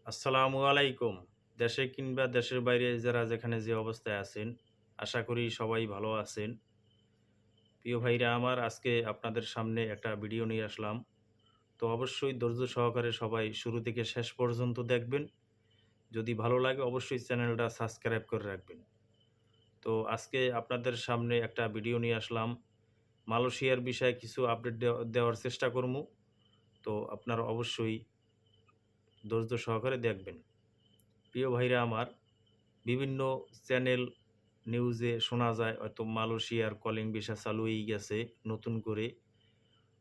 আসসালামু আলাইকুম। দেশে কিংবা দেশের বাইরে যারা যেখানে যে অবস্থায় আছেন, আশা করি সবাই ভালো আছেন। প্রিয় ভাইরা আমার, আজকে আপনাদের সামনে একটা ভিডিও নিয়ে আসলাম। তো অবশ্যই ধৈর্য সহকারে সবাই শুরু থেকে শেষ পর্যন্ত দেখবেন। যদি ভালো লাগে অবশ্যই চ্যানেলটা সাবস্ক্রাইব করে রাখবেন। তো আজকে আপনাদের সামনে একটা ভিডিও নিয়ে আসলাম। মালয়েশিয়ার বিষয়ে কিছু আপডেট দেওয়ার চেষ্টা করবো। তো আপনারা অবশ্যই ধৈর্য সহকারে দেখবেন। প্রিয় ভাইরা আমার, বিভিন্ন চ্যানেল নিউজে শোনা যায় হয়তো মালয়েশিয়ার কলিং ভিসা চালু হয়ে গেছে নতুন করে।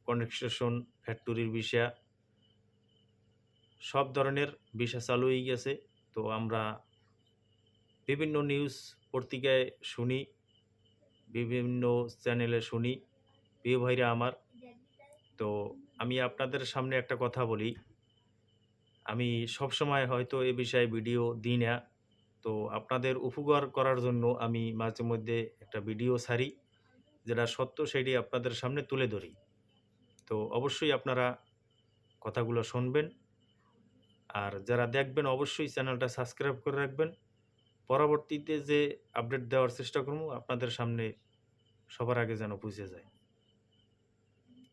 কনস্ট্রাকশন ফ্যাক্টরির ভিসা, সব ধরনের ভিসা চালু হয়ে গেছে। তো আমরা বিভিন্ন নিউজ পত্রিকায় শুনি, বিভিন্ন চ্যানেলে শুনি। প্রিয় ভাইরা আমার, তো আমি আপনাদের সামনে একটা কথা বলি। আমি সবসময় হয়তো এ বিষয়ে ভিডিও দিই না। তো আপনাদের উপকার করার জন্য আমি মাঝে মধ্যে একটা ভিডিও ছাড়ি, যেটা সত্য সেটি আপনাদের সামনে তুলে ধরি। তো অবশ্যই আপনারা কথাগুলো শুনবেন। আর যারা দেখবেন অবশ্যই চ্যানেলটা সাবস্ক্রাইব করে রাখবেন। পরবর্তীতে যে আপডেট দেওয়ার চেষ্টা করব আপনাদের সামনে সবার আগে যেন পৌঁছে যায়।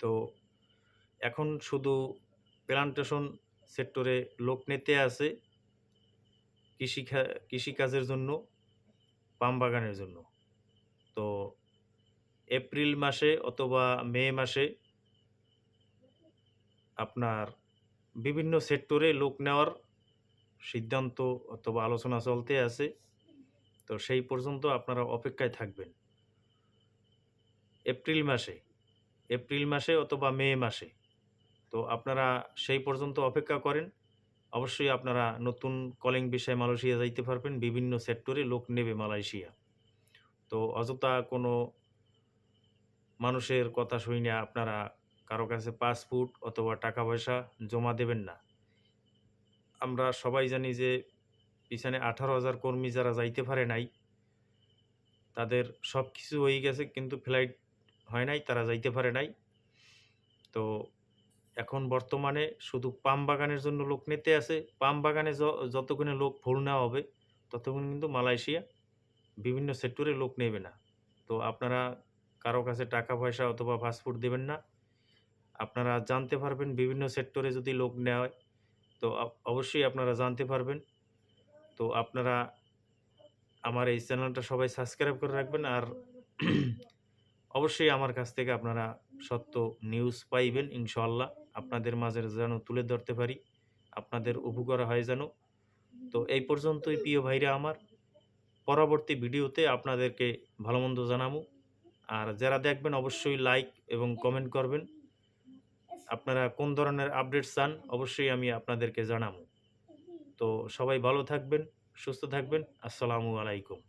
তো এখন শুধু প্লান্টেশন সেক্টরে লোক নিতে আছে কৃষিকাজের জন্য, পাম বাগানের জন্য। তো এপ্রিল মাসে অথবা মে মাসে আপনার বিভিন্ন সেক্টরে লোক নেওয়ার সিদ্ধান্ত অথবা আলোচনা চলতে আছে। তো সেই পর্যন্ত আপনারা অপেক্ষায় থাকবেন। এপ্রিল মাসে এপ্রিল মাসে অথবা মে মাসে। তো আপনারা সেই পর্যন্ত অপেক্ষা করেন। অবশ্যই আপনারা নতুন কলিং ভিসায় মালয়েশিয়া যাইতে পারবেন। বিভিন্ন সেক্টরে লোক নেবে মালয়েশিয়া। তো অযথা কোনো মানুষের কথা শুইনা আপনারা কারো কাছে পাসপোর্ট অথবা টাকা পয়সা জমা দেবেন না। আমরা সবাই জানি যে পিছনে 18,000 কর্মী যারা যাইতে পারে নাই, তাদের সবকিছু হয়ে গেছে কিন্তু ফ্লাইট হয় নাই, তারা যাইতে পারে নাই। তো এখন বর্তমানে শুধু পাম বাগানের জন্য লোক নিতে আছে। পাম বাগানে যতক্ষণে লোক ফুল নেওয়া হবে, ততক্ষণ কিন্তু মালয়েশিয়া বিভিন্ন সেক্টরে লোক নেবে না। তো আপনারা কারো কাছে টাকা পয়সা অথবা পাসপোর্ট দেবেন না। আপনারা জানতে পারবেন বিভিন্ন সেক্টরে যদি লোক নেওয়া হয়, তো অবশ্যই আপনারা জানতে পারবেন। তো আপনারা আমার এই চ্যানেলটা সবাই সাবস্ক্রাইব করে রাখবেন। আর অবশ্যই আমার কাছ থেকে আপনারা সত্য নিউজ পাইবেন ইনশাআল্লাহ। আপনাদের মাঝে যেন তুলে ধরতে পারি, আপনাদের উপকার হয় যেন। তো এই পর্যন্তই প্রিয় ভাইরা আমার। পরবর্তী ভিডিওতে আপনাদেরকে ভালো-মন্দ জানাবো। আর যারা দেখবেন অবশ্যই লাইক এবং কমেন্ট করবেন। আপনারা কোন ধরনের আপডেট চান অবশ্যই আমি আপনাদেরকে জানাবো। তো সবাই ভালো থাকবেন, সুস্থ থাকবেন। আসসালামু আলাইকুম।